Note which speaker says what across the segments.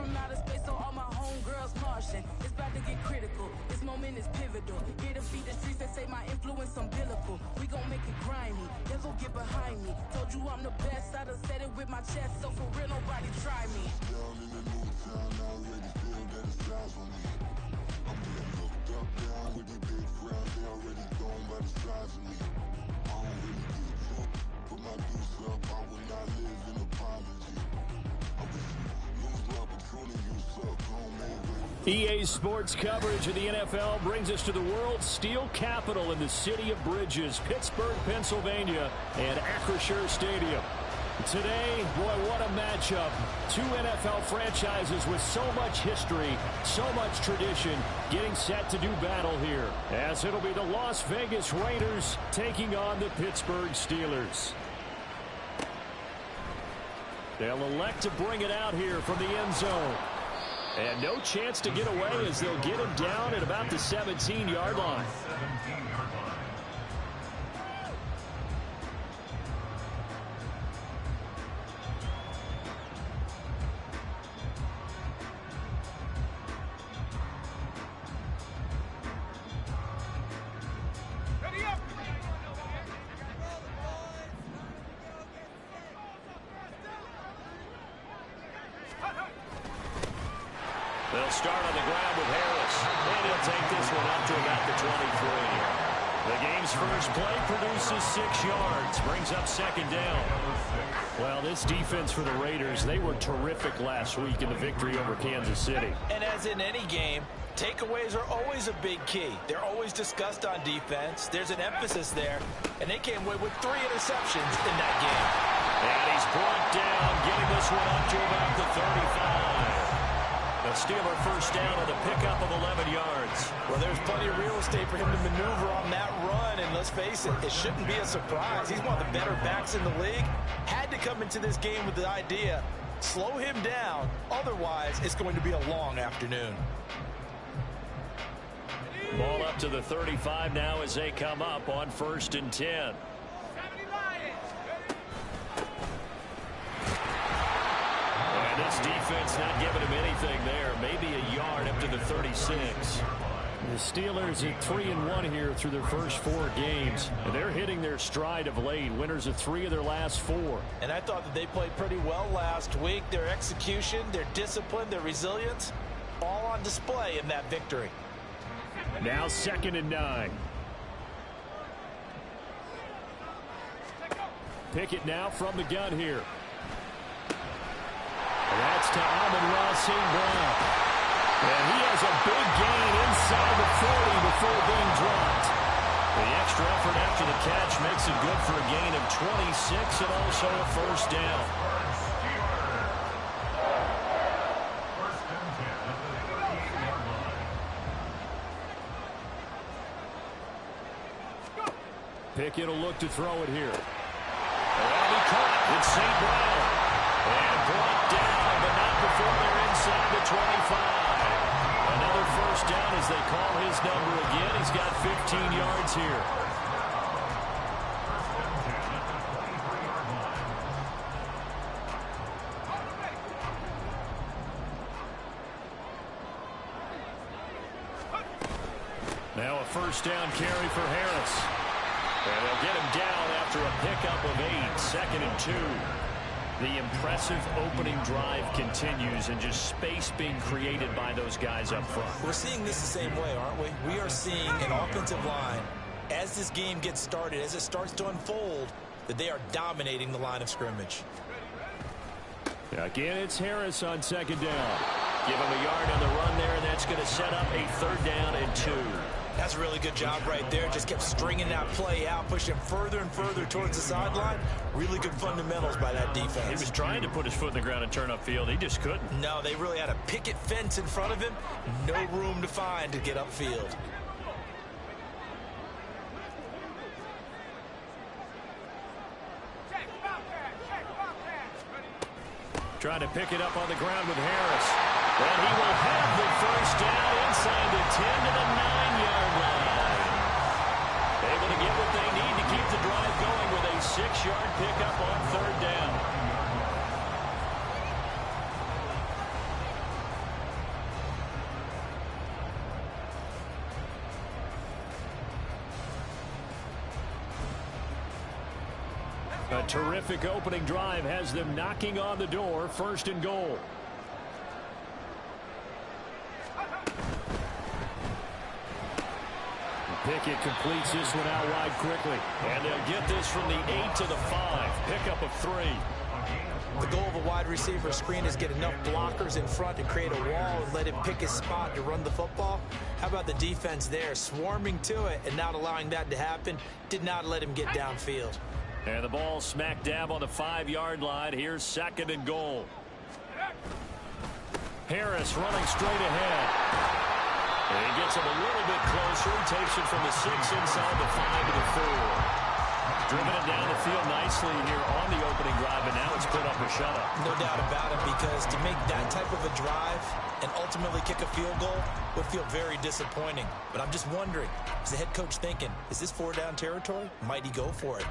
Speaker 1: from outer space, so all my homegirls Martian. It's about to get critical. This moment is pivotal. Here to feed the streets that say my influence umbilical. We gon' make it grimy. Never get behind me. Told you I'm the best. I done said it with my chest, so for real, nobody try me.
Speaker 2: Down in the new town, I already feel that it's time for me. I'm being looked up down with these big crowds. They already gone by the size of me. I don't really give a fuck. Put my deuce up, I will not live in apology. I wish you lose my opportunity, you suck, homemade.
Speaker 3: EA Sports coverage of the NFL brings us to the world's steel capital in the city of Bridges, Pittsburgh, Pennsylvania, and Acrisure Stadium. Today, boy, what a matchup. Two NFL franchises with so much history, so much tradition, getting set to do battle here, as it'll be the Las Vegas Raiders taking on the Pittsburgh Steelers. They'll elect to bring it out here from the end zone. And no chance to get away as they'll get him down at about the 17-yard line. They'll start on the ground with Harris, and he'll take this one up to about the 23. The game's first play produces 6 yards, brings up second down. Well, this defense for the Raiders, they were terrific last week in the victory over Kansas City.
Speaker 4: And as in any game, takeaways are always a big key. They're always discussed on defense. There's an emphasis there, and they came away with 3 interceptions in that game.
Speaker 3: And he's brought down, getting this one up to about the 35. The Steeler first down on the pickup of 11 yards.
Speaker 4: Well, there's plenty of real estate for him to maneuver on that run, and let's face it, it shouldn't be a surprise. He's one of the better backs in the league. Had to come into this game with the idea, slow him down, otherwise it's going to be a long afternoon.
Speaker 3: Ball up to the 35 now as they come up on 1st and 10. This defense not giving him anything there. Maybe a yard up to the 36. The Steelers at 3-1 here through their first 4 games. And they're hitting their stride of late. Winners of 3 of their last 4.
Speaker 4: And I thought that they played pretty well last week. Their execution, their discipline, their resilience, all on display in that victory.
Speaker 3: Now 2nd and 9. Pickett now from the gun here. That's to Amon-Ra St. Brown. And he has a big gain inside the 40 before being dropped. The extra effort after the catch makes it good for a gain of 26 and also a first down. Pickett will look to throw it here. And he caught. It's St. Brown. And brought down, but not before they're inside the 25. Another first down as they call his number again. He's got 15 yards here. Now a first down carry for Harris. And they'll get him down after a pickup of 8, 2nd and 2. The impressive opening drive continues and just space being created by those guys up front.
Speaker 4: We're seeing this the same way, aren't we? We are seeing an offensive line, as this game gets started, as it starts to unfold, that they are dominating the line of scrimmage.
Speaker 3: Again, it's Harris on 2nd down. Give him a yard on the run there, and that's going to set up a 3rd down and 2.
Speaker 4: That's a really good job right there. Just kept stringing that play out, pushing further and further towards the sideline. Really good fundamentals by that defense.
Speaker 3: He was trying to put his foot in the ground and turn upfield. He just couldn't.
Speaker 4: No, they really had a picket fence in front of him. No room to find to get upfield.
Speaker 3: Trying to pick it up on the ground with Harris. And he will have the first down inside the 10 to the 9-yard line. Able to get what they need to keep the drive going with a 6-yard pickup on 3rd down. A terrific opening drive has them knocking on the door. 1st and goal. Pickett completes this one out wide quickly. And they'll get this from the 8 to the 5. Pickup of 3.
Speaker 4: The goal of a wide receiver screen is get enough blockers in front to create a wall and let him pick his spot to run the football. How about the defense there, swarming to it and not allowing that to happen? Did not let him get downfield.
Speaker 3: And the ball smack dab on the 5-yard line. Here's 2nd and goal. Harris running straight ahead. And he gets him a little bit closer. He takes it from the 6 inside the 5 to the 4. Driven it down the field nicely here on the opening drive, and now it's put up or shut up.
Speaker 4: No doubt about it, because to make that type of a drive and ultimately kick a field goal would feel very disappointing. But I'm just wondering, is the head coach thinking, is this 4-down territory? Might he go for it?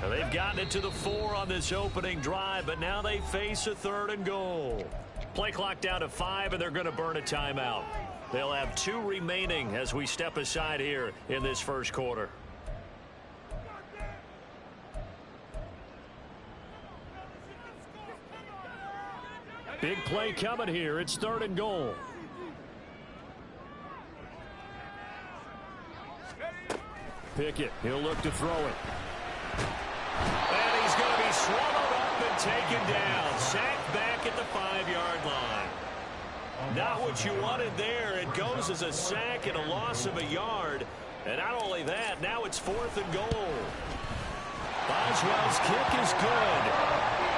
Speaker 3: They've gotten it to the 4 on this opening drive, but now they face a 3rd and goal. Play clock down to 5, and they're going to burn a timeout. They'll have 2 remaining as we step aside here in this 1st quarter. Big play coming here. It's 3rd and goal. Pickett, he'll look to throw it. And he's going to be swallowed up and taken down. Sacked back at the 5-yard line. Not what you wanted there. It goes as a sack and a loss of a yard. And not only that, now it's 4th and goal. Boswell's kick is good.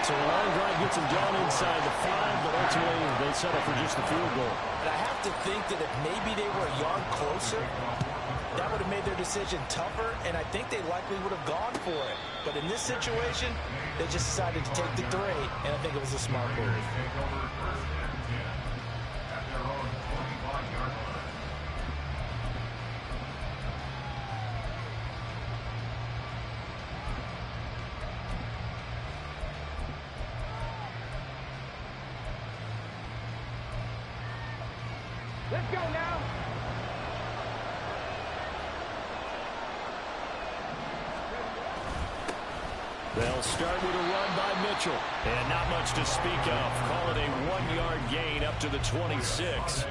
Speaker 3: So a long drive gets him down inside the 5, but ultimately they settle for just the field goal.
Speaker 4: And I have to think that if maybe they were a yard closer, that would have made their decision tougher, and I think they likely would have gone for it. But in this situation, they just decided to take the 3, and I think it was a smart move.
Speaker 5: Let's go now.
Speaker 3: They'll start with a run by Mitchell. And not much to speak of. Call it a 1-yard gain up to the 26.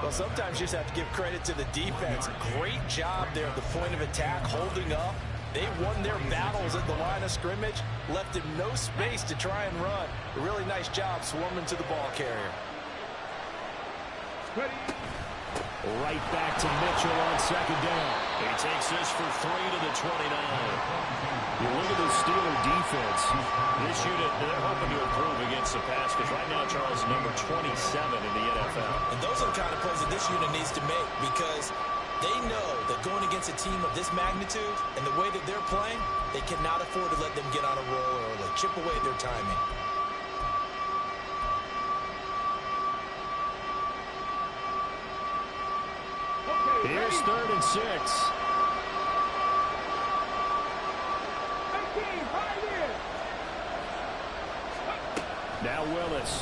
Speaker 4: Well, sometimes you just have to give credit to the defense. Great job there at the point of attack, holding up. They won their battles at the line of scrimmage, left him no space to try and run. A really nice job swarming to the ball carrier.
Speaker 3: Right back to Mitchell on 2nd down. He takes this for 3 to the 29. You look at the Steeler defense. This unit, they're hoping to improve against the pass, because right now Charles is number 27 in the NFL.
Speaker 4: And those are the kind of plays that this unit needs to make, because they know that going against a team of this magnitude and the way that they're playing, they cannot afford to let them get on a roll early, chip away their timing.
Speaker 3: Here's 3rd and 6. Now Willis.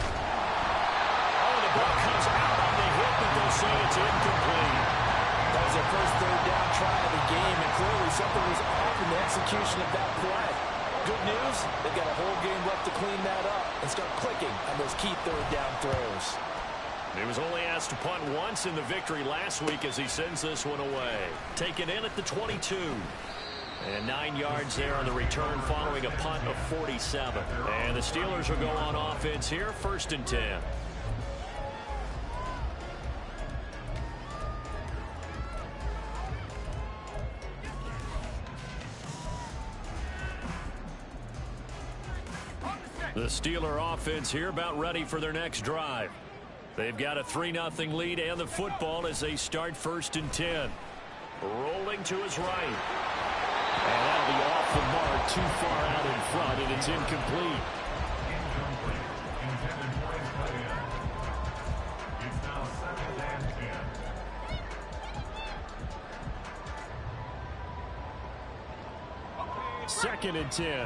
Speaker 3: Oh, the ball comes out on the hit, but they'll say it's incomplete.
Speaker 4: That was their first 3rd down try of the game, and clearly something was off in the execution of that play. Good news, they've got a whole game left to clean that up and start clicking on those key 3rd down throws.
Speaker 3: He was only asked to punt once in the victory last week as he sends this one away. Taken in at the 22. And 9 yards there on the return following a punt of 47. And the Steelers will go on offense here, 1st and 10. The Steeler offense here about ready for their next drive. They've got a 3-0 lead and the football as they start 1st and 10. Rolling to his right. And that'll be off the mark, too far out in front, and it's incomplete. 2nd and 10.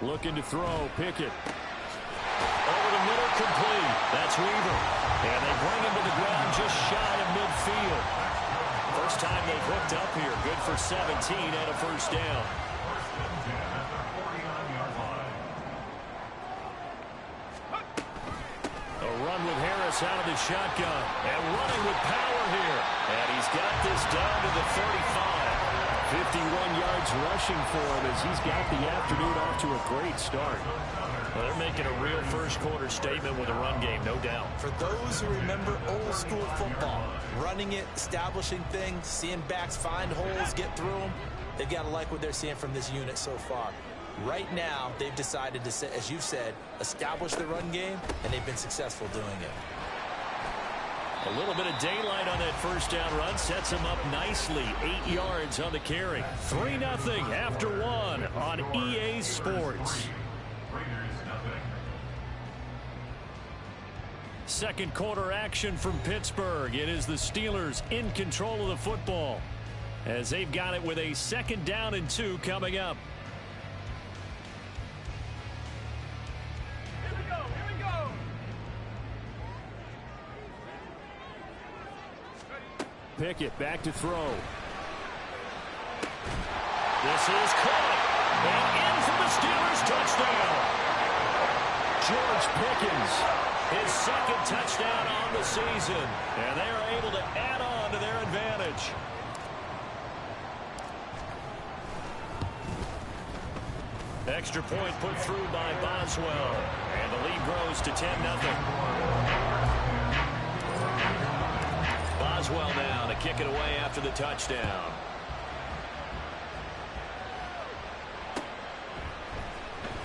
Speaker 3: Looking to throw. Pickett. Over the middle, complete. That's Weaver. And they bring him to the ground just shy of midfield. First time they've hooked up here. Good for 17 and a first down. A run with Harris out of the shotgun. And running with power here. And he's got this down to the 35. 51 yards rushing for him as he's got the afternoon off to a great start.
Speaker 4: Well, they're making a real first-quarter statement with a run game, no doubt. For those who remember old-school football, running it, establishing things, seeing backs find holes, get through them, they've got to like what they're seeing from this unit so far. Right now, they've decided to, as you've said, establish the run game, and they've been successful doing it.
Speaker 3: A little bit of daylight on that first down run sets him up nicely. 8 yards on the carry. 3-0 after 1 on EA Sports. Second quarter action from Pittsburgh. It is the Steelers in control of the football as they've got it with a 2nd down and 2 coming up. Pickett back to throw. This is caught. And in for the Steelers touchdown. George Pickens, his 2nd touchdown on the season. And they are able to add on to their advantage. Extra point put through by Boswell. And the lead grows to 10-0. Boswell now to kick it away after the touchdown.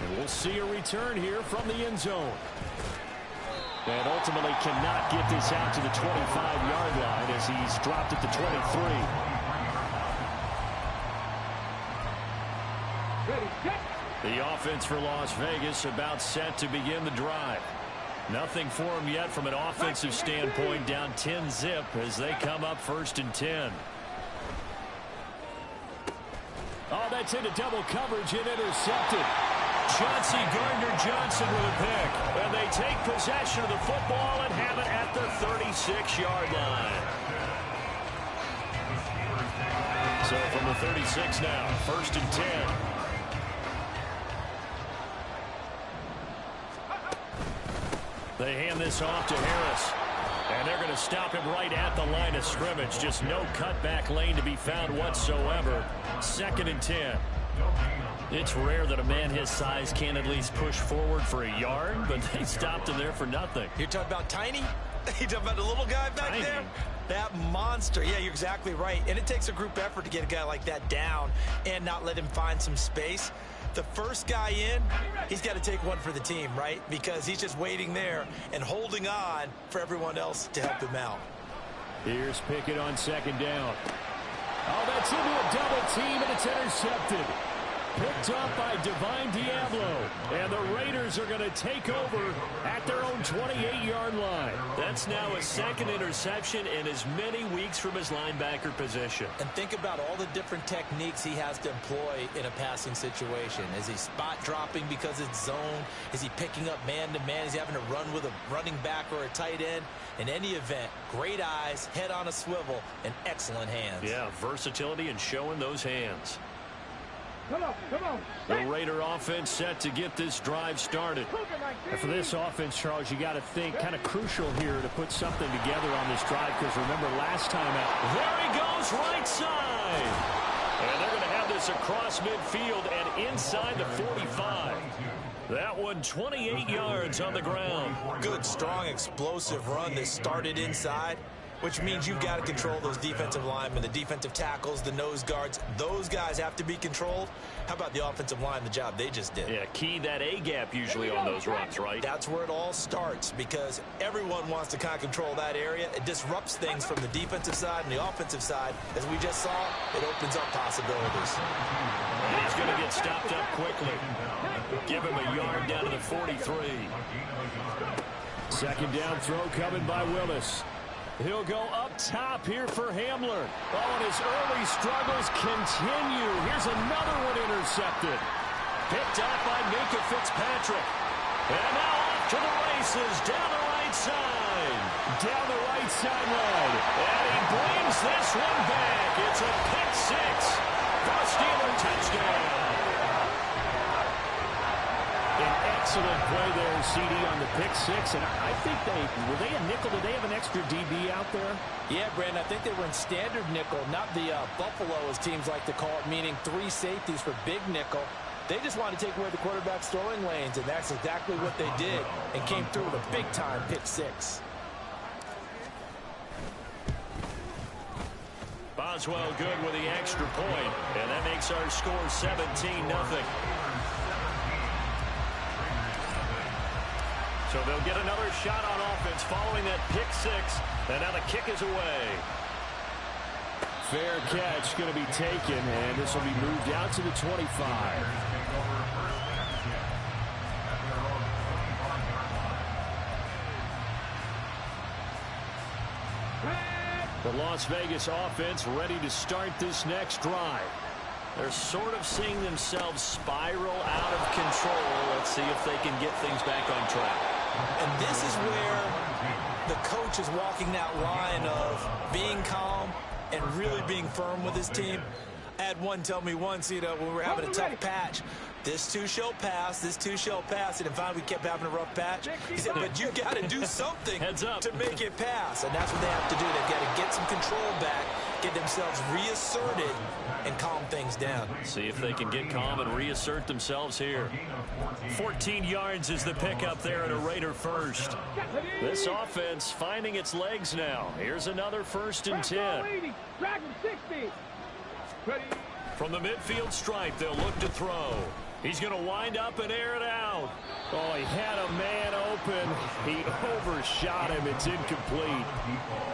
Speaker 3: And we'll see a return here from the end zone. And ultimately cannot get this out to the 25-yard line as he's dropped at the 23. The offense for Las Vegas about set to begin the drive. Nothing for them yet from an offensive standpoint, down 10-zip as they come up 1st and 10. Oh, that's into double coverage and intercepted. Chauncey Gardner-Johnson with a pick. And they take possession of the football and have it at the 36-yard line. So from the 36 now, 1st and 10. They hand this off to Harris. And they're going to stop him right at the line of scrimmage. Just no cutback lane to be found whatsoever. 2nd and 10. It's rare that a man his size can at least push forward for a yard, but they stopped him there for nothing.
Speaker 4: You're talking about tiny? You're talking about the little guy back
Speaker 3: Tiny.
Speaker 4: there? That monster. Yeah, you're exactly right. And it takes a group effort to get a guy like that down and not let him find some space. The first guy in, he's got to take one for the team, right? Because he's just waiting there and holding on for everyone else to help him out.
Speaker 3: Here's Pickett on 2nd down. Oh, that's into a double team, and it's intercepted. Picked up by Divine Diablo. And the Raiders are going to take over at their own 28-yard line. That's now a 2nd interception in as many weeks from his linebacker position.
Speaker 4: And think about all the different techniques he has to employ in a passing situation. Is he spot dropping because it's zone? Is he picking up man-to-man? Is he having to run with a running back or a tight end? In any event, great eyes, head on a swivel, and excellent hands.
Speaker 3: Yeah, versatility and showing those hands.
Speaker 5: Come on.
Speaker 3: The Raider offense set to get this drive started. And for this offense, Charles, you got to think kind of crucial here to put something together on this drive, because remember last time out, there he goes right side. And they're going to have this across midfield and inside the 45. That one 28 yards on the ground.
Speaker 4: Good, strong, explosive run that started inside, which means you've got to control those defensive linemen, the defensive tackles, the nose guards. Those guys have to be controlled. How about the offensive line, the job they just did?
Speaker 3: Yeah, key that A-gap usually on those runs, right?
Speaker 4: That's where it all starts, because everyone wants to kind of control that area. It disrupts things from the defensive side and the offensive side. As we just saw, it opens up possibilities.
Speaker 3: And he's going to get stopped up quickly. Give him a yard down to the 43. 2nd down throw coming by Willis. He'll go up top here for Hamler. Oh, and his early struggles continue. Here's another one intercepted. Picked up by Minkah Fitzpatrick. And now off to the races down the right side. Down the right sideline. And he brings this one back. It's a pick six for a Steeler touchdown. An excellent play there, CD, on the pick six. And I think were they a nickel? Did they have an extra DB out there?
Speaker 4: Yeah, Brandon, I think they were in standard nickel, not the Buffalo, as teams like to call it, meaning 3 safeties for big nickel. They just wanted to take away the quarterback's throwing lanes, and that's exactly what they did, and came through with a big-time pick six.
Speaker 3: Boswell good with the extra point, and that makes our score 17-0. So they'll get another shot on offense following that pick six, and now the kick is away. Fair catch going to be taken, and this will be moved out to the 25. The Las Vegas offense ready to start this next drive. They're sort of seeing themselves spiral out of control. Let's see if they can get things back on track.
Speaker 4: And this is where the coach is walking that line of being calm and really being firm with his team. I had one tell me once, when we were having a tough patch, this too shall pass, this too shall pass. And finally we kept having a rough patch. He said, but you got to do something to make it pass. And that's what they have to do. They've got to get some control back, get themselves reasserted, and calm things down.
Speaker 3: See if they can get calm and reassert themselves here. 14 yards is the pickup there at a Raider first. This offense finding its legs now. Here's another 1st and 10. From the midfield stripe, they'll look to throw. He's going to wind up and air it out. Oh, he had a man open. He overshot him. It's incomplete.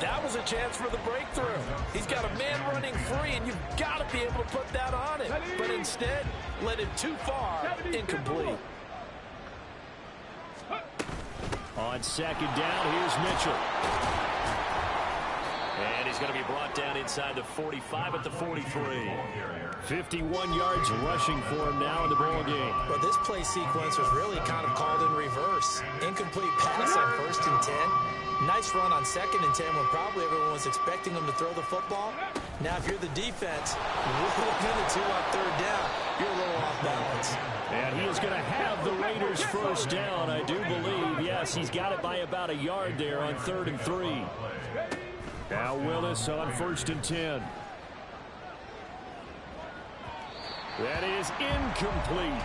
Speaker 4: That was a chance for the breakthrough. He's got a man running free, and you've got to be able to put that on him. But instead, led him too far, incomplete.
Speaker 3: On 2nd down, here's Mitchell. And he's going to be brought down inside the 45 at the 43. 51 yards rushing for him now in the ball game.
Speaker 4: But this play sequence was really kind of called in reverse. Incomplete pass on 1st and 10. Nice run on 2nd and 10 when probably everyone was expecting him to throw the football. Now, if you're the defense, looking at the 2 on 3rd down, you're a little off balance.
Speaker 3: And he is going to have the Raiders 1st down, I do believe. Yes, he's got it by about a yard there on 3rd and 3. Now Willis on 1st and 10. That is incomplete.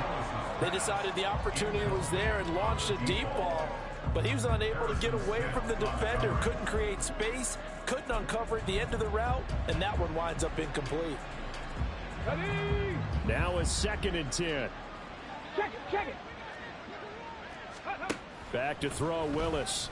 Speaker 4: They decided the opportunity was there and launched a deep ball, but he was unable to get away from the defender. Couldn't create space, couldn't uncover at the end of the route, and that one winds up incomplete.
Speaker 3: Now a 2nd and 10.
Speaker 5: Check it.
Speaker 3: Back to throw, Willis.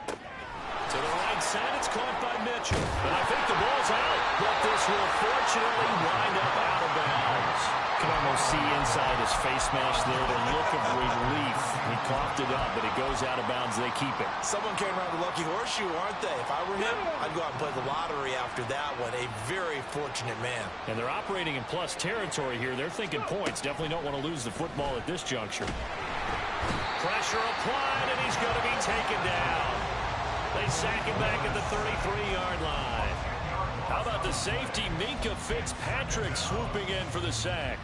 Speaker 3: To the right side, it's caught by Mitchell. And I think the ball's out, but this will fortunately wind up out of bounds.
Speaker 6: You can almost see inside his face mask there the look of relief. He coughed it up, but it goes out of bounds. They keep it.
Speaker 4: Someone came around the lucky horseshoe, aren't they? If I were him, I'd go out and play the lottery after that one. A very fortunate man.
Speaker 3: And they're operating in plus territory here. They're thinking points. Definitely don't want to lose the football at this juncture. Pressure applied, and he's going to be taken down. They sack him back at the 33-yard line. How about the safety, Minkah Fitzpatrick, swooping in for the sack.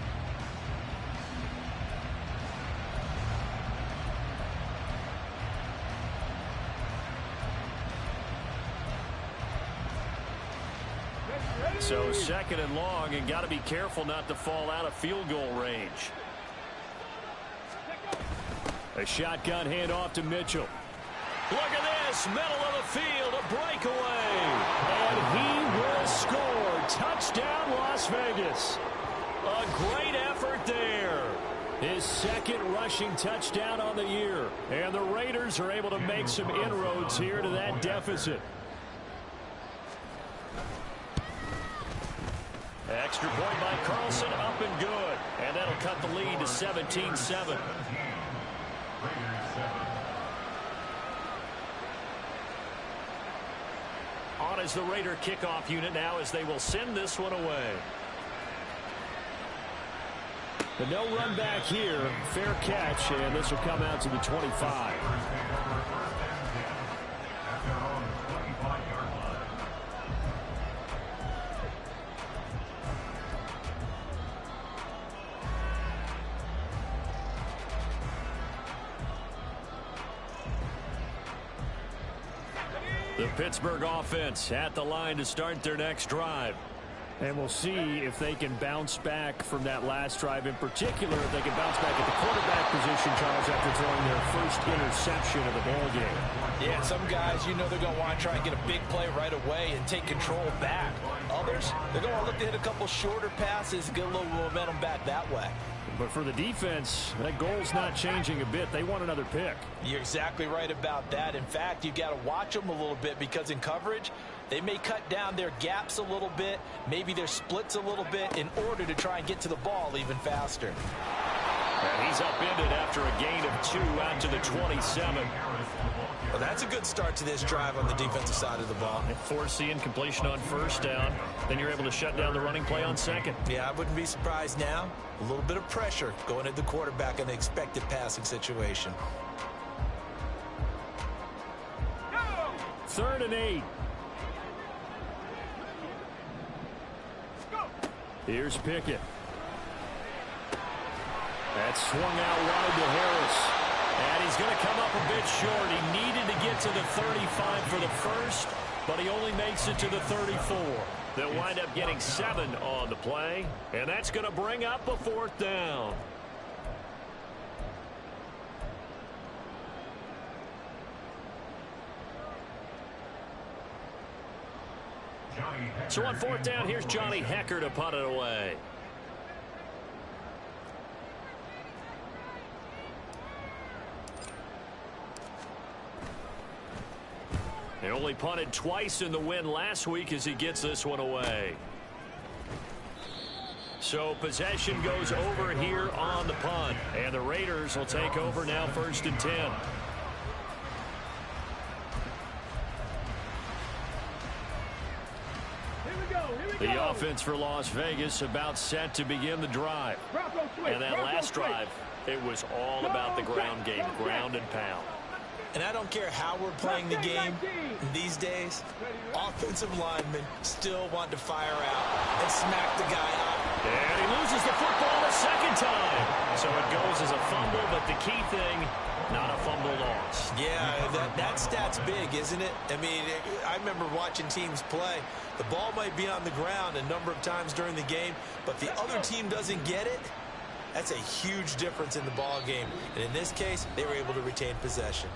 Speaker 3: So 2nd and long, and got to be careful not to fall out of field goal range. A shotgun handoff to Mitchell. Look at this, middle of the field, a breakaway. And he will score. Touchdown, Las Vegas. A great effort there. His 2nd rushing touchdown on the year. And the Raiders are able to make some inroads here to that deficit. Extra point by Carlson, up and good. And that'll cut the lead to 17-7. as the Raider kickoff unit now as they will send this one away. But no run back here. Fair catch, and this will come out to the 25. The Pittsburgh offense at the line to start their next drive. And we'll see if they can bounce back from that last drive, in particular if they can bounce back at the quarterback position, Charles, after throwing their first interception of the ball game.
Speaker 4: Yeah, some guys, you know they're going to want to try and get a big play right away and take control back. Others, they're going to look to hit a couple shorter passes, get a little momentum back that way.
Speaker 3: But for the defense, that goal's not changing a bit. They want another pick.
Speaker 4: You're exactly right about that. In fact, you've got to watch them a little bit because in coverage, they may cut down their gaps a little bit, maybe their splits a little bit in order to try and get to the ball even faster.
Speaker 3: And he's upended after a gain of 2 out to the 27.
Speaker 4: Well, that's a good start to this drive on the defensive side of the ball.
Speaker 3: Force the incompletion on first down. Then you're able to shut down the running play on second.
Speaker 4: Yeah, I wouldn't be surprised now. A little bit of pressure going at the quarterback in an expected passing situation.
Speaker 3: 3rd and 8. Here's Pickett. That's swung out wide to Harris. And he's going to come up a bit short. He needed to get to the 35 for the first, but he only makes it to the 34. They'll wind up getting 7 on the play, and that's going to bring up a 4th down. So on 4th down, here's Johnny Hekker to punt it away. They only punted twice in the win last week as he gets this one away. So possession goes over here on the punt. And the Raiders will take over now 1st and 10. The offense for Las Vegas about set to begin the drive. And that last drive, it was all about the ground game, ground and pound.
Speaker 4: And I don't care how we're playing the game these days, offensive linemen still want to fire out and smack the guy out.
Speaker 3: And he loses the football the second time. So it goes as a fumble, but the key thing, not a fumble loss.
Speaker 4: Yeah, that stat's big, isn't it? I mean, I remember watching teams play. The ball might be on the ground a number of times during the game, but the other team doesn't get it. That's a huge difference in the ball game. And in this case, they were able to retain possession.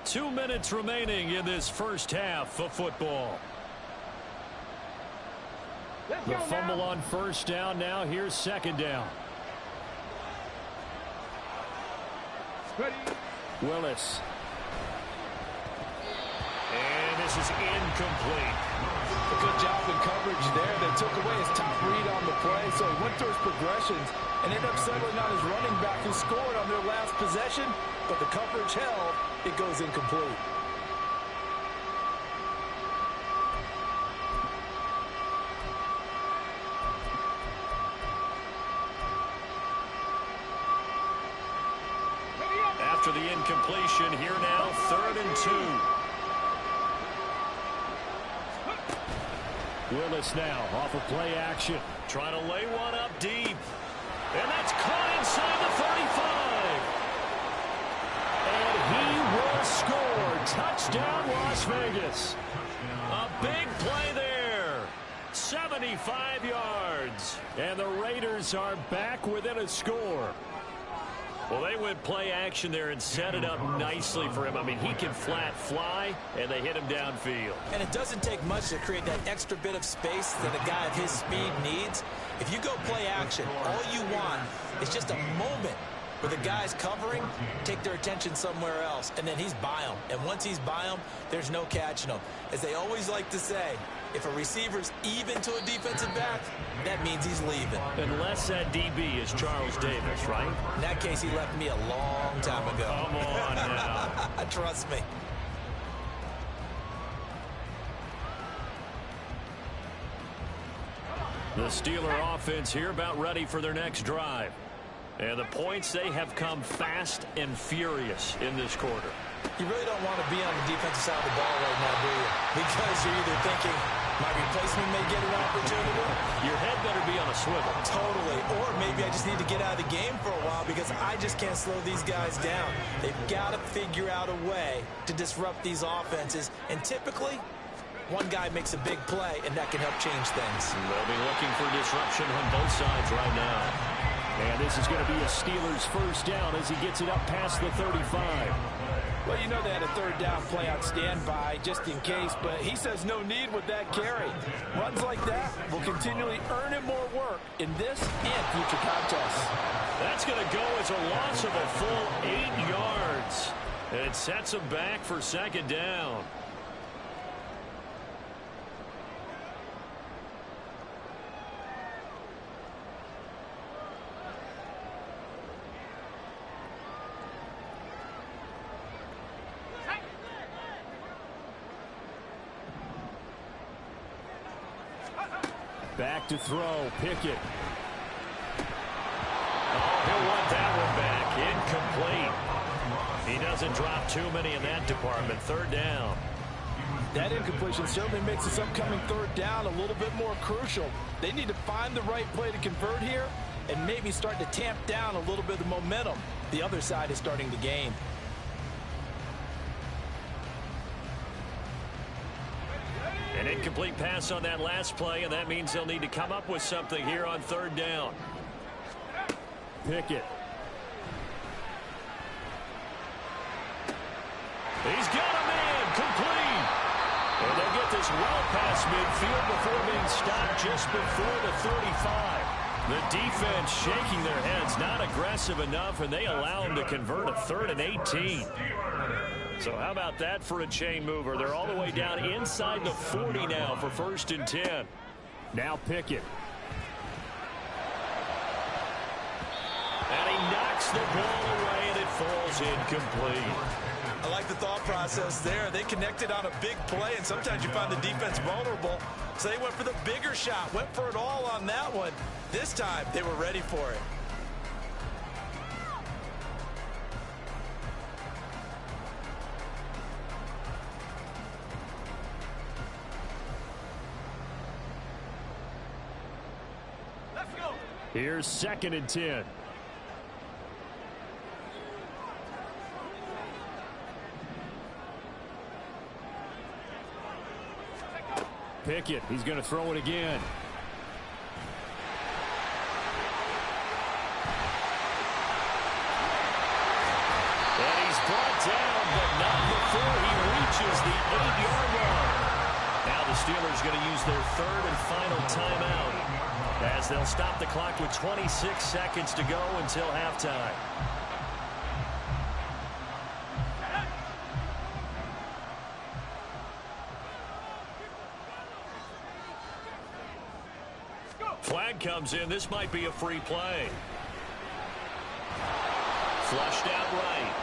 Speaker 3: 2 minutes remaining in this first half of football. The fumble on first down now. Here's 2nd down. Willis. And this is incomplete.
Speaker 7: A good job in coverage there. They took away his top read on the play, so he went through his progressions and ended up settling on his running back who scored on their last possession, but the coverage held. It goes incomplete.
Speaker 3: After the incompletion, here now, 3rd and 2. Willis now off of play action. Trying to lay one up deep. And that's caught inside the 35. And he will score. Touchdown, Las Vegas. A big play there. 75 yards. And the Raiders are back within a score. Well, they went play action there and set it up nicely for him. I mean, he can flat fly, and they hit him downfield.
Speaker 4: And it doesn't take much to create that extra bit of space that a guy of his speed needs. If you go play action, all you want is just a moment where the guy's covering, take their attention somewhere else, and then he's by him. And once he's by him, there's no catching him. As they always like to say, if a receiver's even to a defensive back, that means he's leaving.
Speaker 3: Unless that DB is Charles Davis, right?
Speaker 4: In that case, he left me a long time ago.
Speaker 3: Come on now.
Speaker 4: Trust me.
Speaker 3: The Steeler offense here about ready for their next drive. And the points, they have come fast and furious in this quarter.
Speaker 4: You really don't want to be on the defensive side of the ball right now, do you? Because you're either thinking, my replacement may get an opportunity.
Speaker 3: Your head better be on a swivel.
Speaker 4: Totally. Or maybe I just need to get out of the game for a while because I just can't slow these guys down. They've got to figure out a way to disrupt these offenses. And typically, one guy makes a big play, and that can help change things.
Speaker 3: They'll be looking for disruption on both sides right now. And this is going to be a Steelers first down as he gets it up past the 35.
Speaker 7: Well, you know they had a third down play on standby just in case, but he says no need with that carry. Runs like that will continually earn him more work in this and future contests.
Speaker 3: That's going to go as a loss of a full 8 yards. And it sets him back for second down. Back to throw, Pickett. Oh, he'll want that one back. Incomplete. He doesn't drop too many in that department. Third down.
Speaker 7: That incompletion certainly makes this upcoming third down a little bit more crucial. They need to find the right play to convert here and maybe start to tamp down a little bit of the momentum the other side is starting to gain.
Speaker 3: An incomplete pass on that last play, and that means they'll need to come up with something here on third down. Pickett. He's got a man complete. And they get this well past midfield before being stopped just before the 35. The defense shaking their heads, not aggressive enough, and they allow him to convert a 3rd and 18. So how about that for a chain mover? They're all the way down inside the 40 now for 1st and 10. Now Pickett. And he knocks the ball away, and it falls incomplete.
Speaker 4: I like the thought process there. They connected on a big play, and sometimes you find the defense vulnerable. So they went for the bigger shot, went for it all on that one. This time, they were ready for it.
Speaker 3: Here's 2nd and 10. Pickett, he's going to throw it again. And he's brought down, but not before he reaches the 8-yard line. Now the Steelers going to use their 3rd and final timeout, as they'll stop the clock with 26 seconds to go until halftime. Flag comes in. This might be a free play. Flushed out right.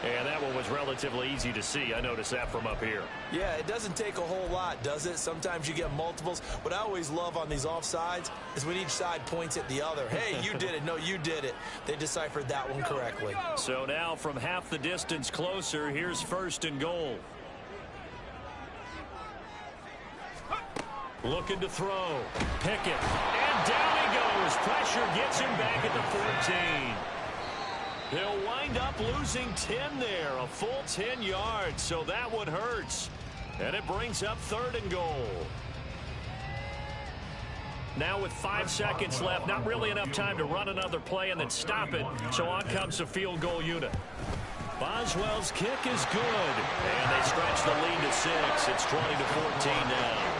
Speaker 3: And that one was relatively easy to see. I noticed that from up here.
Speaker 4: Yeah, it doesn't take a whole lot, does it? Sometimes you get multiples. What I always love on these offsides is when each side points at the other. Hey, you did it. No, you did it. They deciphered that one correctly.
Speaker 3: So now from half the distance closer, here's 1st and goal. Looking to throw. Pickett. And down he goes. Pressure gets him back at the 14. They'll wind up losing 10 there, a full 10 yards, so that one hurts. And it brings up 3rd and goal. Now with 5 seconds left, not really enough time to run another play and then stop it, so on comes the field goal unit. Boswell's kick is good, and they stretch the lead to 6. It's 20-14 now.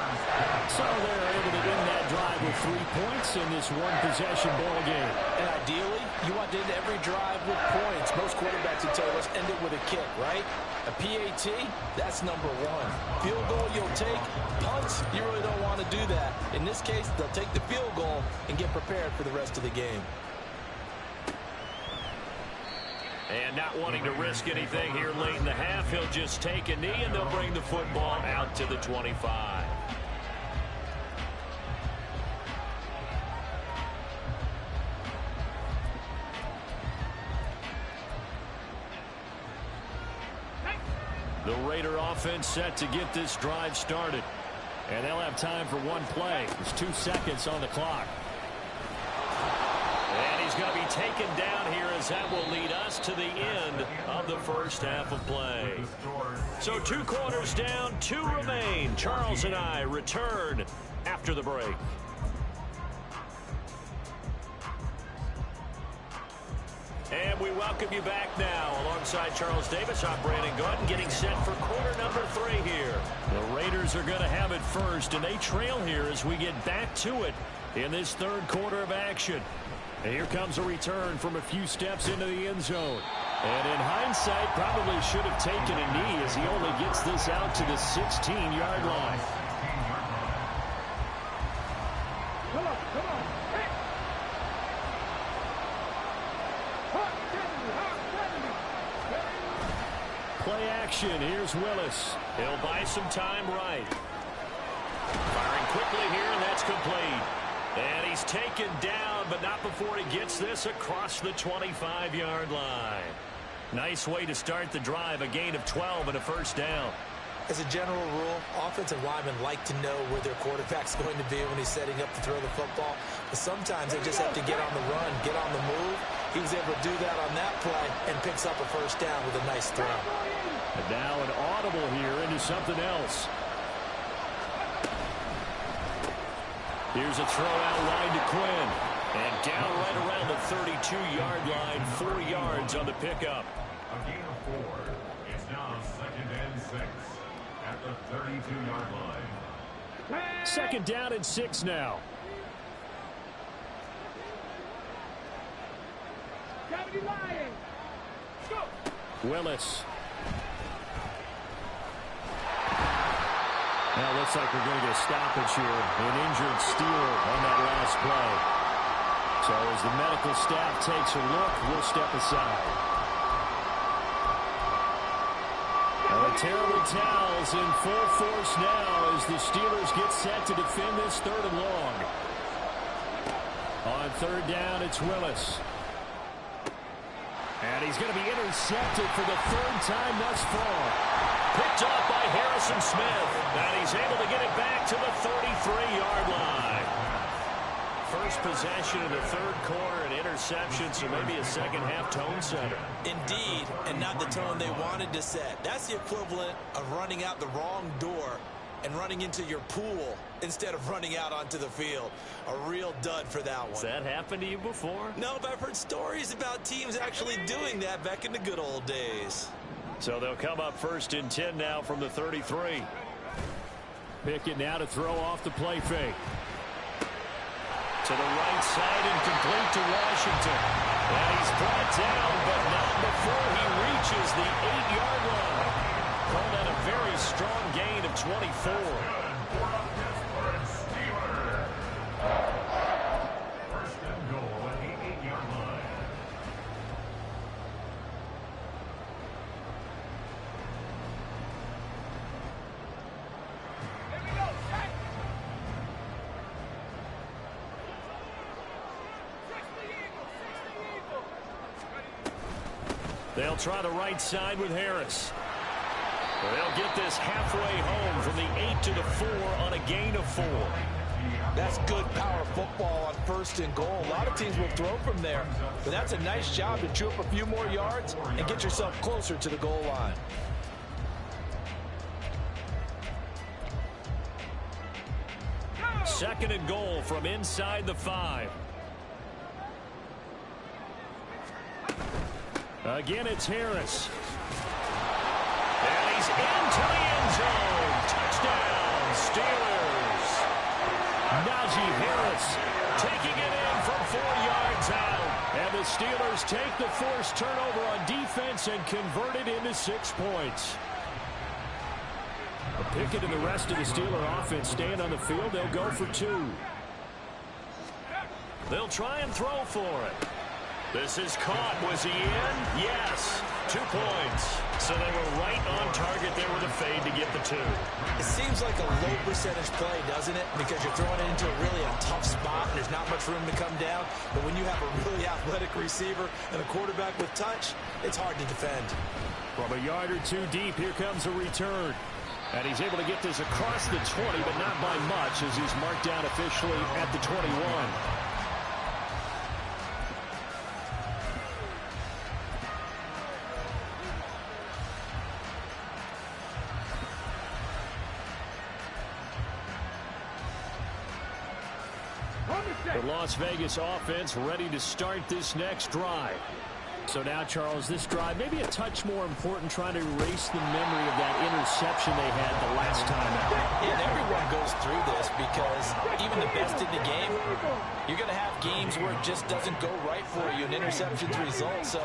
Speaker 3: So they're able to win that drive with 3 points in this one-possession ball game.
Speaker 7: And ideally, you want to end every drive with points. Most quarterbacks would tell us end it with a kick, right? A PAT, that's number 1. Field goal you'll take. Punts, you really don't want to do that. In this case, they'll take the field goal and get prepared for the rest of the game.
Speaker 3: And not wanting to risk anything here late in the half, he'll just take a knee, and they'll bring the football out to the 25. The Raider offense set to get this drive started. And they'll have time for one play. There's 2 seconds on the clock. And he's going to be taken down here as that will lead us to the end of the first half of play. So 2 quarters down, 2 remain. Charles and I return after the break. And we welcome you back now. Alongside Charles Davis, I'm Brandon Gaudin, getting set for quarter number 3 here. The Raiders are going to have it first, and they trail here as we get back to it in this third quarter of action. And here comes a return from a few steps into the end zone. And in hindsight, probably should have taken a knee as he only gets this out to the 16-yard line.
Speaker 5: Come on, come on. Hey.
Speaker 3: Play action. Here's Willis. He'll buy some time right. Firing quickly here, and that's complete. And he's taken down, but not before he gets this across the 25-yard line. Nice way to start the drive, a gain of 12 and a first down.
Speaker 4: As a general rule, offensive linemen like to know where their quarterback's going to be when he's setting up to throw the football. But sometimes they just have to get on the run, get on the move. He was able to do that on that play and picks up a first down with a nice throw.
Speaker 3: And now an audible here into something else. Here's a throw out line to Quinn. And down right around the 32-yard line, 4 yards on the pickup.
Speaker 8: A gain of 4. It's now 2nd and 6 at the 32-yard line.
Speaker 3: 2nd down and 6 now. Willis. Now it looks like we're going to get a stoppage here. An injured Steeler on that last play. So as the medical staff takes a look, we'll step aside. Now the terrible towels in full force now as the Steelers get set to defend this 3rd and long. On 3rd down, it's Willis. And he's going to be intercepted for the 3rd time thus far. Picked off by Harrison Smith. And he's able to get it back to the 33-yard line. First possession in the 3rd quarter, an interception, so maybe a second-half tone setter.
Speaker 4: Indeed, and not the tone they wanted to set. That's the equivalent of running out the wrong door and running into your pool instead of running out onto the field. A real dud for that one.
Speaker 3: Has that happened to you before?
Speaker 4: No, but I've heard stories about teams actually doing that back in the good old days.
Speaker 3: So they'll come up 1st and 10 now from the 33. Pickett now to throw off the play fake. To the right side and complete to Washington. And he's brought down, but not before he reaches the 8-yard line. Call that a very strong gain of 24.
Speaker 8: First and goal at the 8-yard line.
Speaker 3: They'll try the right side with Harris. They'll get this halfway home from the 8 to the 4 on a gain of 4.
Speaker 4: That's good power football on 1st and goal. A lot of teams will throw from there, but that's a nice job to chew up a few more yards and get yourself closer to the goal line.
Speaker 3: Second and goal from inside the 5. Again, it's Harris. And he's into the end zone. Touchdown, Steelers. Najee Harris taking it in from 4 yards out. And the Steelers take the forced turnover on defense and convert it into 6 points. Pickett and the rest of the Steeler offense staying on the field. They'll go for 2. They'll try and throw for it. This is caught. Was he in? Yes. 2 points. So they were right on target there with a fade to get the 2.
Speaker 4: It seems like a low percentage play, doesn't it? Because you're throwing it into a tough spot and there's not much room to come down. But when you have a really athletic receiver and a quarterback with touch, it's hard to defend.
Speaker 3: From a yard or two deep, here comes a return. And he's able to get this across the 20, but not by much, as he's marked down officially at the 21. The Las Vegas offense ready to start this next drive. So now, Charles, this drive maybe a touch more important, trying to erase the memory of that interception they had the last time out.
Speaker 4: Yeah, and everyone goes through this because even the best in the game, you're going to have games where it just doesn't go right for you and interceptions result. So,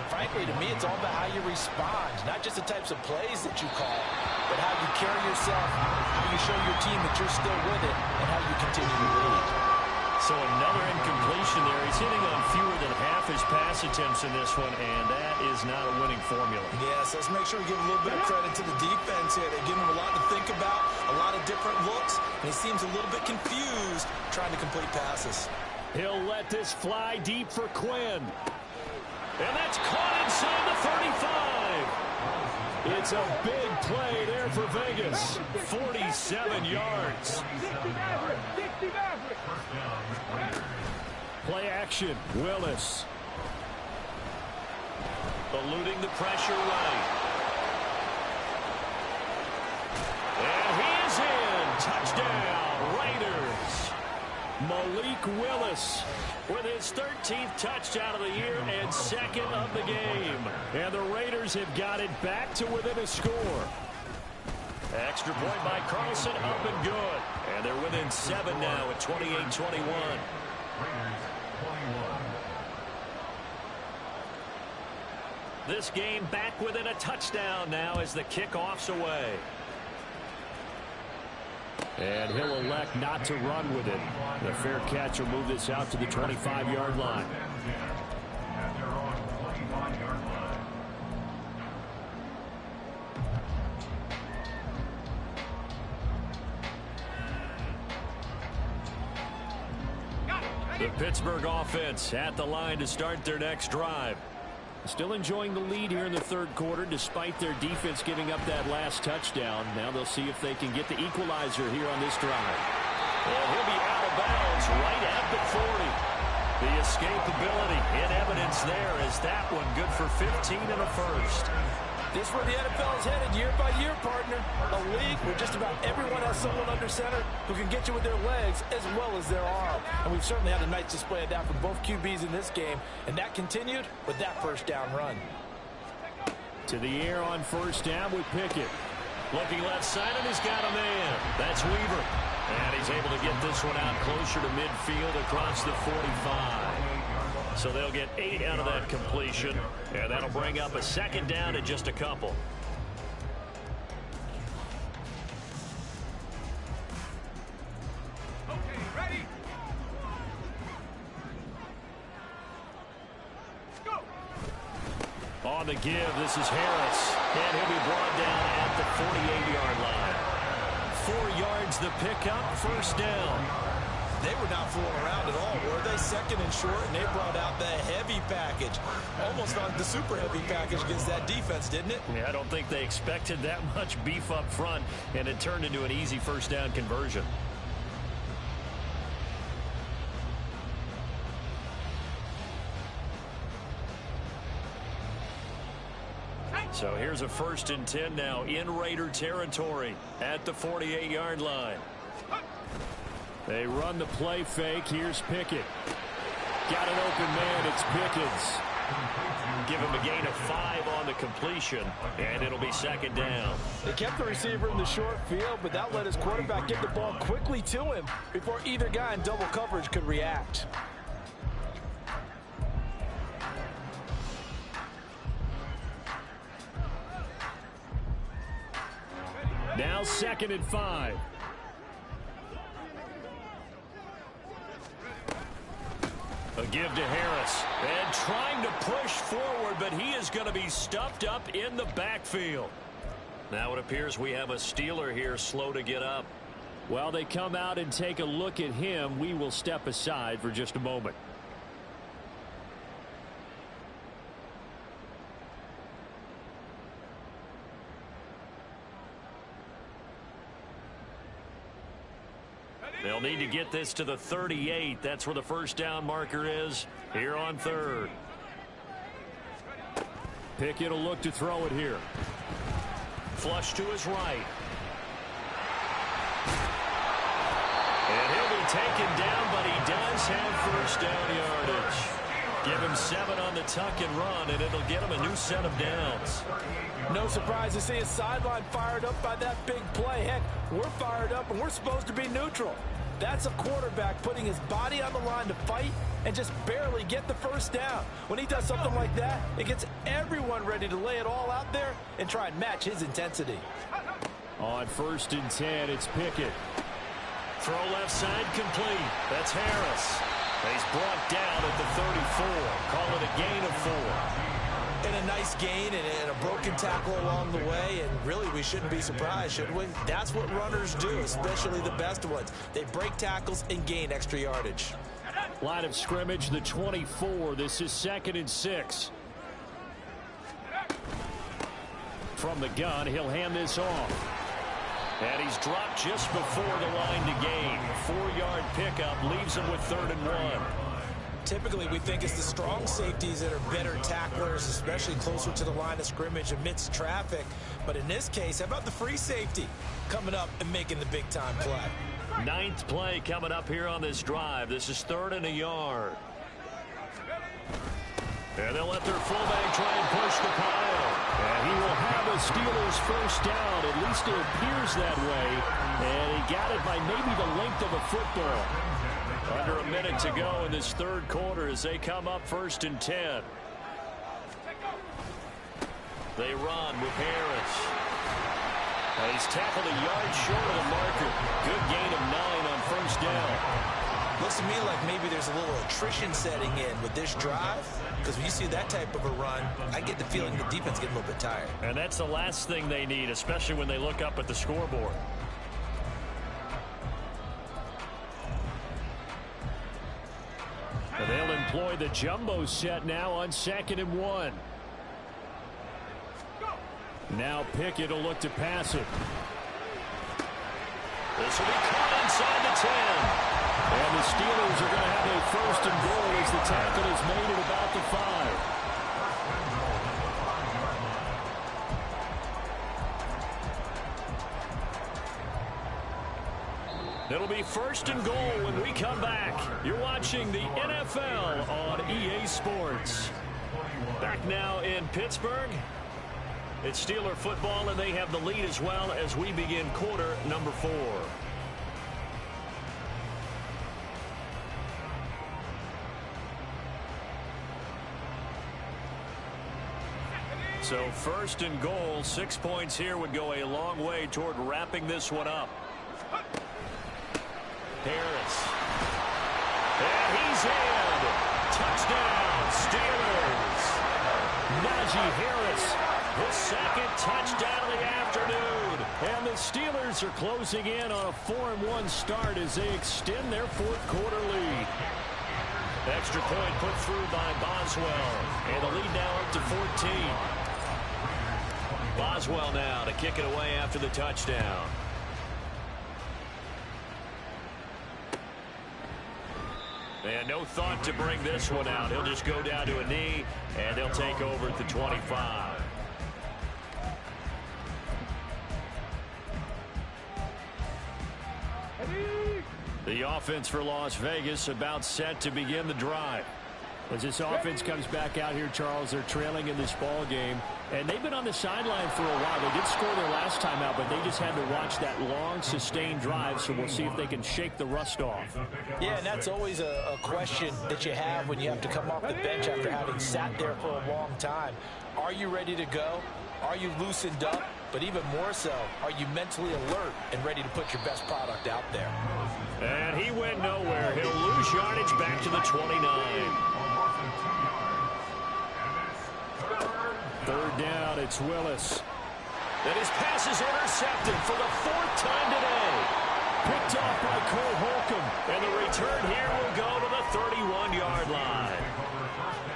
Speaker 4: frankly, to me, it's all about how you respond, not just the types of plays that you call, but how you carry yourself, how you show your team that you're still with it, and how you continue to lead.
Speaker 3: So another incompletion there. He's hitting on fewer than half his pass attempts in this one, and that is not a winning formula.
Speaker 7: Yes, let's make sure we give a little bit of credit to the defense here. They give him a lot to think about, a lot of different looks, and he seems a little bit confused trying to complete passes.
Speaker 3: He'll let this fly deep for Quinn. And that's caught inside the 35. It's a big play there for Vegas. 47 yards. Play action. Willis. Eluding the pressure right. And he is in. Touchdown, Raiders. Malik Willis with his 13th touchdown of the year and second of the game. And the Raiders have got it back to within a score. Extra point by Carlson, up and good. And they're within 7 now at 28-21. This game back within a touchdown now as the kickoff's away. And he'll elect not to run with it. The fair catch will move this out to the 25-yard line. The Pittsburgh offense at the line to start their next drive. Still enjoying the lead here in the third quarter despite their defense giving up that last touchdown. Now they'll see if they can get the equalizer here on this drive. And he'll be out of bounds right at the 40. The escapability in evidence there as that one good for 15 and a first.
Speaker 4: This is where the NFL is headed year by year, partner. A league where just about everyone has someone under center who can get you with their legs as well as their arm. And we've certainly had a nice display of that from both QBs in this game. And that continued with that first down run.
Speaker 3: To the air on first down with Pickett. Looking left side, and he's got a man. That's Weaver. And he's able to get this one out closer to midfield across the 45. So they'll get 8 out of that completion, and that'll bring up a second down in just a couple.
Speaker 5: Okay, ready? Go!
Speaker 3: On the give, this is Harris, and he'll be brought down at the 48-yard line. 4 yards the pickup, first down.
Speaker 7: They were not fooling around at all, were they? Second and short, and they brought out the heavy package. Almost on the super heavy package against that defense, didn't it?
Speaker 3: Yeah, I don't think they expected that much beef up front, and it turned into an easy first down conversion. So here's a 1st and 10 now in Raider territory at the 48-yard line. They run the play fake. Here's Pickett. Got an open man. It's Pickens. Give him a gain of 5 on the completion, and it'll be second down.
Speaker 4: They kept the receiver in the short field, but that let his quarterback get the ball quickly to him before either guy in double coverage could react.
Speaker 3: Now 2nd and 5. A give to Harris, and trying to push forward, but he is going to be stuffed up in the backfield. Now it appears we have a Steeler here slow to get up. While they come out and take a look at him, we will step aside for just a moment. They'll need to get this to the 38. That's where the first down marker is here on third.
Speaker 6: Pickett will look to throw it here.
Speaker 3: Flush to his right. And he'll be taken down, but he does have first down yardage. Give him 7 on the tuck and run, and it'll get him a new set of downs.
Speaker 7: No surprise to see his sideline fired up by that big play. Heck, we're fired up, and we're supposed to be neutral. That's a quarterback putting his body on the line to fight and just barely get the first down. When he does something like that, it gets everyone ready to lay it all out there and try and match his intensity.
Speaker 6: On 1st and 10, it's Pickett.
Speaker 3: Throw left side complete. That's Harris. He's brought down at the 34. Call it a gain of 4.
Speaker 4: And a nice gain and a broken tackle along the way. And really, we shouldn't be surprised, should we? That's what runners do, especially the best ones. They break tackles and gain extra yardage.
Speaker 6: Line of scrimmage, the 24. This is 2nd and 6. From the gun, he'll hand this off. And he's dropped just before the line to gain. 4-yard pickup leaves him with 3rd and 1.
Speaker 4: Typically, we think it's the strong safeties that are better tacklers, especially closer to the line of scrimmage amidst traffic. But in this case, how about the free safety coming up and making the big-time play?
Speaker 3: 9th play coming up here on this drive. This is 3rd and a yard. And they'll let their fullback try and push the pile.
Speaker 6: And he will have a Steelers first down. At least it appears that way. And he got it by maybe the length of a football.
Speaker 3: Under a minute to go in this 3rd quarter as they come up 1st and 10. They run with Harris. And he's tackled a yard short of the marker. Good gain of 9 on 1st down.
Speaker 4: Looks to me like maybe there's a little attrition setting in with this drive. Because when you see that type of a run, I get the feeling the defense getting a little bit tired.
Speaker 3: And that's the last thing they need, especially when they look up at the scoreboard.
Speaker 6: And they'll employ the jumbo set now on 2nd and 1. Now Pickett will look to pass it.
Speaker 3: This will be caught inside the 10.
Speaker 6: And the Steelers are going to have a 1st and goal as the tackle is made at about the 5.
Speaker 3: It'll be 1st and goal when we come back. You're watching the NFL on EA Sports. Back now in Pittsburgh. It's Steeler football, and they have the lead as well as we begin quarter number 4. So 1st and goal, 6 points here would go a long way toward wrapping this one up. Harris. And he's in. Touchdown, Steelers.
Speaker 6: Najee Harris,
Speaker 3: his 2nd touchdown of the afternoon.
Speaker 6: And the Steelers are closing in on a 4-1 start as they extend their 4th quarter lead.
Speaker 3: Extra point put through by Boswell. And the lead now up to 14. Boswell now to kick it away after the touchdown. And no thought to bring this one out. He'll just go down to a knee, and they'll take over at the 25.
Speaker 6: The offense for Las Vegas about set to begin the drive. As this offense comes back out here, Charles, they're trailing in this ball game. And they've been on the sideline for a while. They did score their last time out, but they just had to watch that long, sustained drive. So we'll see if they can shake the rust off.
Speaker 4: Yeah, and that's always a question that you have when you have to come off the bench after having sat there for a long time. Are you ready to go? Are you loosened up? But even more so, are you mentally alert and ready to put your best product out there?
Speaker 3: And he went nowhere. He'll lose yardage back to the 29.
Speaker 6: 3rd down, it's Willis.
Speaker 3: And his pass is intercepted for the 4th time today.
Speaker 6: Picked off by Cole Holcomb.
Speaker 3: And the return here will go to the 31-yard line.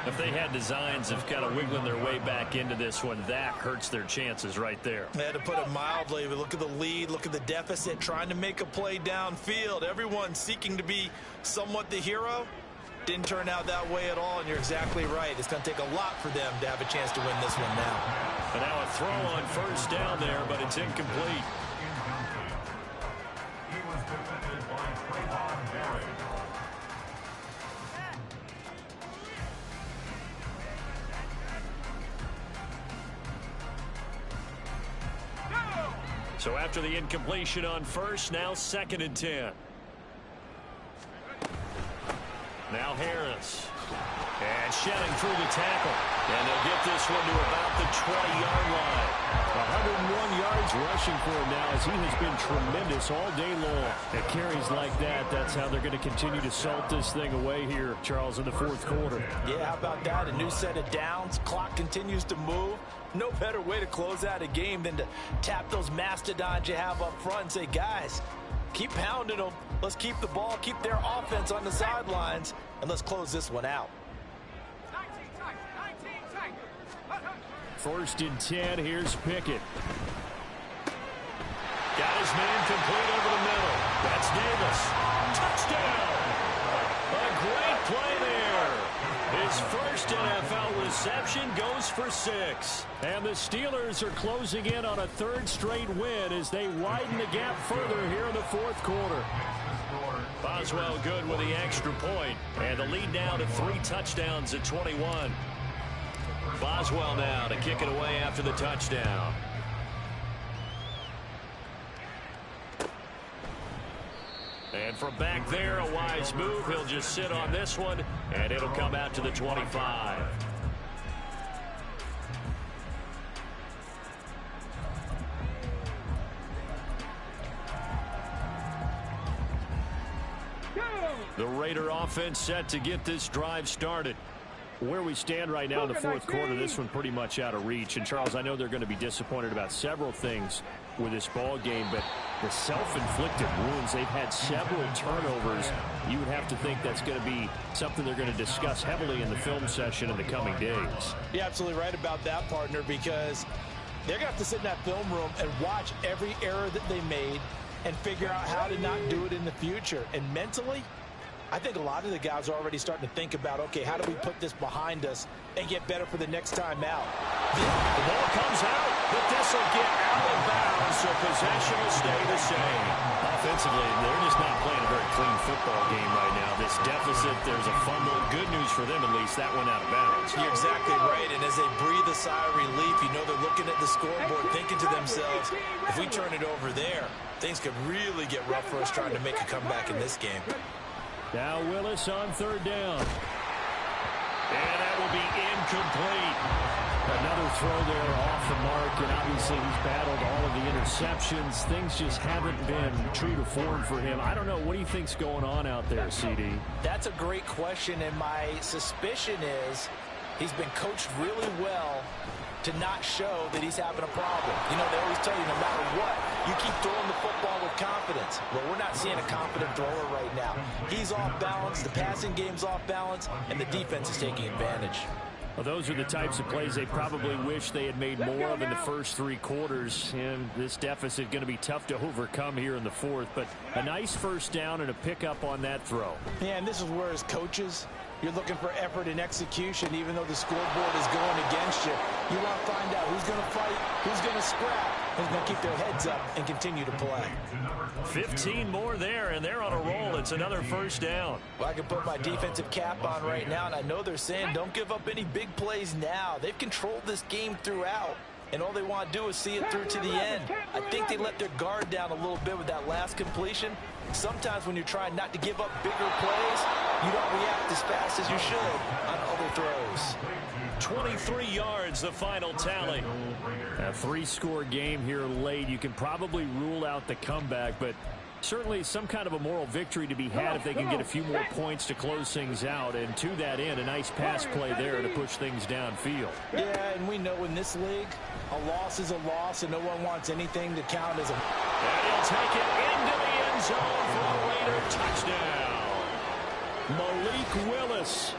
Speaker 6: If they had designs of kind of wiggling their way back into this one, that hurts their chances right there.
Speaker 4: They had to put it mildly. Look at the lead, look at the deficit, trying to make a play downfield. Everyone seeking to be somewhat the hero. Didn't turn out that way at all, and you're exactly right. It's going to take a lot for them to have a chance to win this one now.
Speaker 6: And now a throw on first down there, but it's incomplete.
Speaker 8: He was defended by Trayvon Garrett.
Speaker 6: So after the incompletion on first, now 2nd and 10. Now Harris. And shedding through the tackle. And they'll get this one to about the 20-yard line. 101 yards rushing for him now as he has been tremendous all day long. At carries like that, that's how they're going to continue to salt this thing away here, Charles, in the 4th quarter.
Speaker 4: Yeah, how about that? A new set of downs. Clock continues to move. No better way to close out a game than to tap those mastodons you have up front and say, guys, keep pounding them. Let's keep the ball, keep their offense on the sidelines, and let's close this one out.
Speaker 6: 1st and 10. Here's Pickett. Got his man complete over the middle. That's Davis. Touchdown! A great play there. His first NFL reception goes for 6. And the Steelers are closing in on a 3rd straight win as they widen the gap further here in the 4th quarter. Boswell good with the extra point. And the lead now to 3 touchdowns at 21. Boswell now to kick it away after the touchdown. And from back there, a wise move. He'll just sit on this one, and it'll come out to the 25. The Raider offense set to get this drive started. Where we stand right now in the 4th quarter, this one pretty much out of reach. And, Charles, I know they're going to be disappointed about several things with this ball game, but the self-inflicted wounds, they've had several turnovers. You would have to think that's going to be something they're going to discuss heavily in the film session in the coming days.
Speaker 4: You're absolutely right about that, partner, because they're going to have to sit in that film room and watch every error that they made and figure out how to not do it in the future. And mentally, I think a lot of the guys are already starting to think about, okay, how do we put this behind us and get better for the next time out?
Speaker 6: The ball comes out, but this will get out of bounds, so possession will stay the same. Offensively, they're just not playing a very clean football game right now. This deficit, there's a fumble. Good news for them, at least. That went out of bounds.
Speaker 4: You're exactly right, and as they breathe a sigh of relief, you know they're looking at the scoreboard, thinking to themselves, if we turn it over there, things could really get rough for us trying to make a comeback in this game.
Speaker 6: Now Willis on 3rd down. And that will be incomplete. Another throw there off the mark, and obviously he's battled all of the interceptions. Things just haven't been true to form for him. I don't know. What do you think's going on out there, CD?
Speaker 4: That's a great question, and my suspicion is he's been coached really well to not show that he's having a problem. You know, they always tell you no matter what, you keep throwing the football with confidence. Well, we're not seeing a confident thrower right now. He's off balance, the passing game's off balance, and the defense is taking advantage.
Speaker 6: Well, those are the types of plays they probably wish they had made more of in the first 3 quarters. And this deficit going to be tough to overcome here in the 4th. But a nice first down and a pickup on that throw.
Speaker 4: Yeah, and this is where as coaches, you're looking for effort and execution, even though the scoreboard is going against you. You want to find out who's going to fight, who's going to scrap, who's going to keep their heads up and continue to play.
Speaker 6: 15 more there, and they're on a roll. It's another first down.
Speaker 4: Well, I can put my defensive cap on right now, and I know they're saying don't give up any big plays now. They've controlled this game throughout, and all they want to do is see it through to the end. I think they let their guard down a little bit with that last completion. Sometimes when you're trying not to give up bigger plays, you don't react as fast as you should on other throws.
Speaker 6: 23 yards, the final tally. A 3-score game here late. You can probably rule out the comeback, but certainly some kind of a moral victory to be had if they can get a few more points to close things out. And to that end, a nice pass play there to push things downfield.
Speaker 4: Yeah, and we know in this league, a loss is a loss, and no one wants anything to count as a...
Speaker 6: And he'll take it into the end zone for a Raider touchdown. Malik Willis,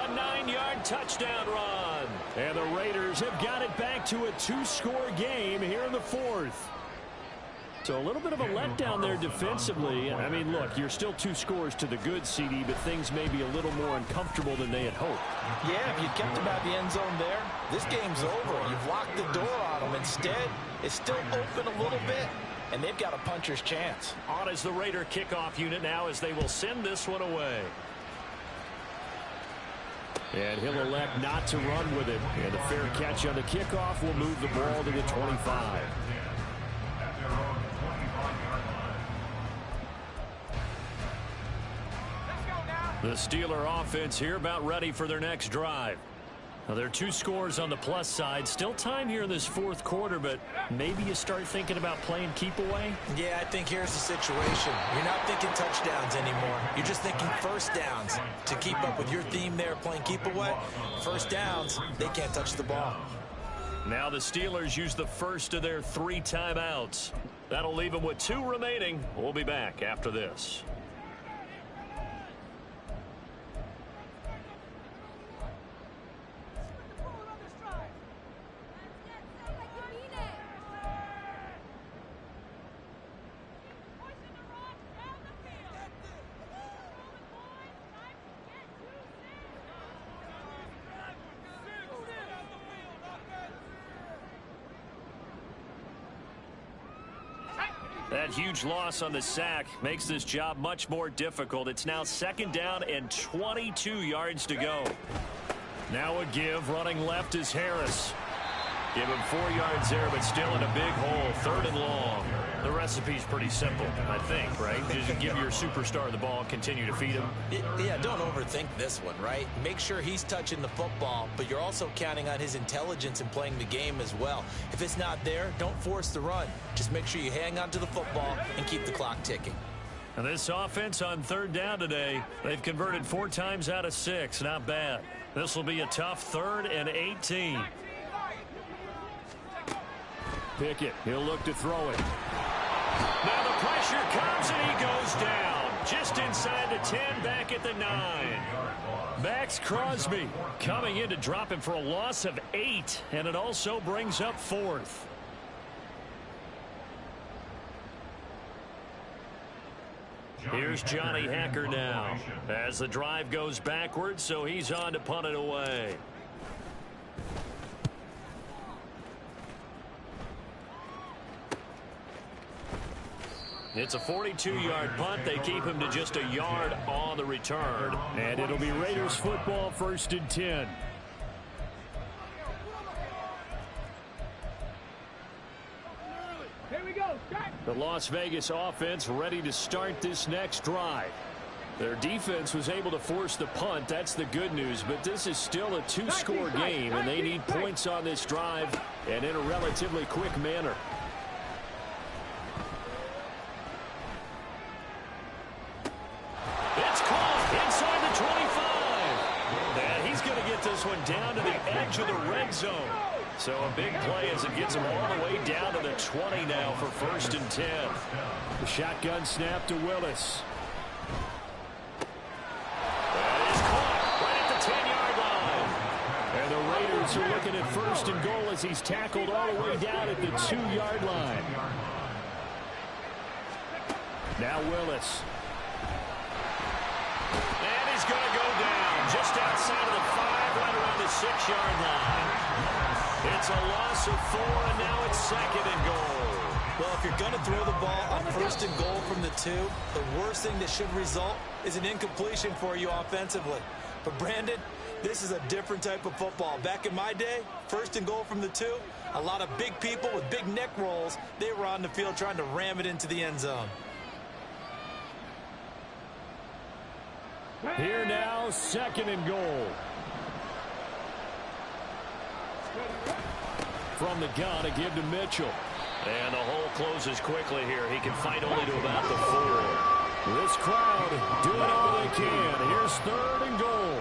Speaker 6: a 9-yard touchdown run. And the Raiders have got it back to a 2-score game here in the fourth. So a little bit of a letdown there defensively. I mean, look, you're still 2 scores to the good, CD, but things may be a little more uncomfortable than they had hoped.
Speaker 4: Yeah, if you kept him out the end zone there, this game's over. You've locked the door on him. Instead, it's still open a little bit, and they've got a puncher's chance.
Speaker 6: On is the Raider kickoff unit now as they will send this one away. And he'll elect not to run with it. And the fair catch on the kickoff will move the ball to the 25. The Steeler offense here about ready for their next drive. Now, there are 2 scores on the plus side. Still time here in this fourth quarter, but maybe you start thinking about playing keep away?
Speaker 4: Yeah, I think here's the situation. You're not thinking touchdowns anymore. You're just thinking first downs. To keep up with your theme there, playing keep away, first downs, they can't touch the ball.
Speaker 6: Now the Steelers use the first of their 3 timeouts. That'll leave them with 2 remaining. We'll be back after this. That huge loss on the sack makes this job much more difficult. It's now 2nd down and 22 yards to go. Now a give. Running left is Harris. Give him 4 yards there, but still in a big hole. 3rd and long. The recipe's pretty simple, I think, right? Just give your superstar the ball and continue to feed him.
Speaker 4: Yeah, don't overthink this one, right? Make sure he's touching the football, but you're also counting on his intelligence in playing the game as well. If it's not there, don't force the run. Just make sure you hang on to the football and keep the clock ticking.
Speaker 6: And this offense on 3rd down today, they've converted 4 times out of 6. Not bad. This will be a tough 3rd and 18. Pickett, he'll look to throw it. Now the pressure comes and he goes down. Just inside the 10, back at the 9. Max Crosby coming in to drop him for a loss of 8, and it also brings up 4th. Here's Johnny Hacker now as the drive goes backwards, so he's on to punt it away. It's a 42-yard punt. They keep him to just a yard on the return. And it'll be Raiders football, 1st and 10.
Speaker 5: Here we go.
Speaker 6: The Las Vegas offense ready to start this next drive. Their defense was able to force the punt. That's the good news. But this is still a 2-score game, and they need points on this drive and in a relatively quick manner. This one down to the edge of the red zone. So a big play as it gets him all the way down to the 20 now for 1st and 10. The shotgun snap to Willis. That is caught right at the 10-yard line. And the Raiders are looking at 1st and goal as he's tackled all the way down at the 2-yard line. Now Willis. And he's going to go down just outside of the 5, right around the 6-yard line. It's a loss of 4, and now it's 2nd and goal.
Speaker 4: Well, if you're going to throw the ball on 1st and goal from the 2, the worst thing that should result is an incompletion for you offensively. But, Brandon, this is a different type of football. Back in my day, 1st and goal from the 2, a lot of big people with big neck rolls, they were on the field trying to ram it into the end zone.
Speaker 6: Here now, 2nd and goal. From the gun, a give to Mitchell. And the hole closes quickly here. He can fight only to about the 4. This crowd doing all they can. Here's 3rd and goal.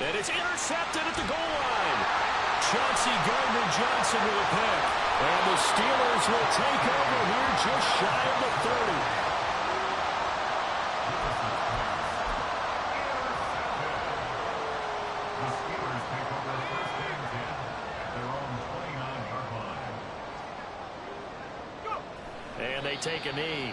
Speaker 6: And it's intercepted at the goal line. Chauncey Gardner-Johnson with a pick. And the Steelers will take over here just shy of the 30. they take a knee.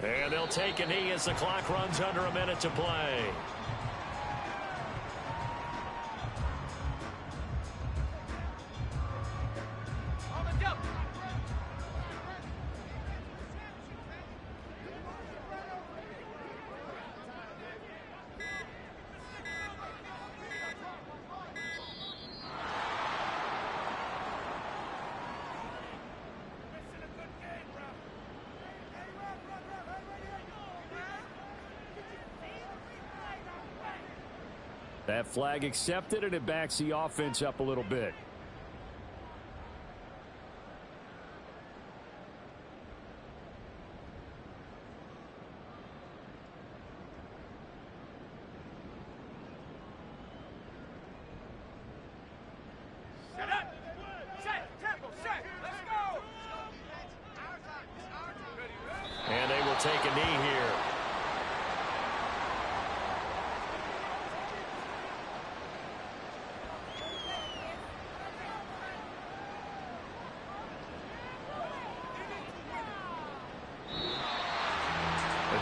Speaker 6: And they'll take a knee as the clock runs under a minute to play. That flag accepted, and it backs the offense up a little bit. And they will take a knee here.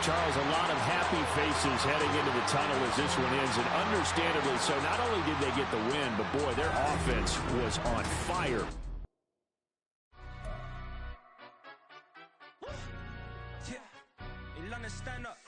Speaker 6: Charles, a lot of happy faces heading into the tunnel as this one ends, and understandably so. Not only did they get the win, but boy, their offense was on fire.
Speaker 9: Yeah, stand up.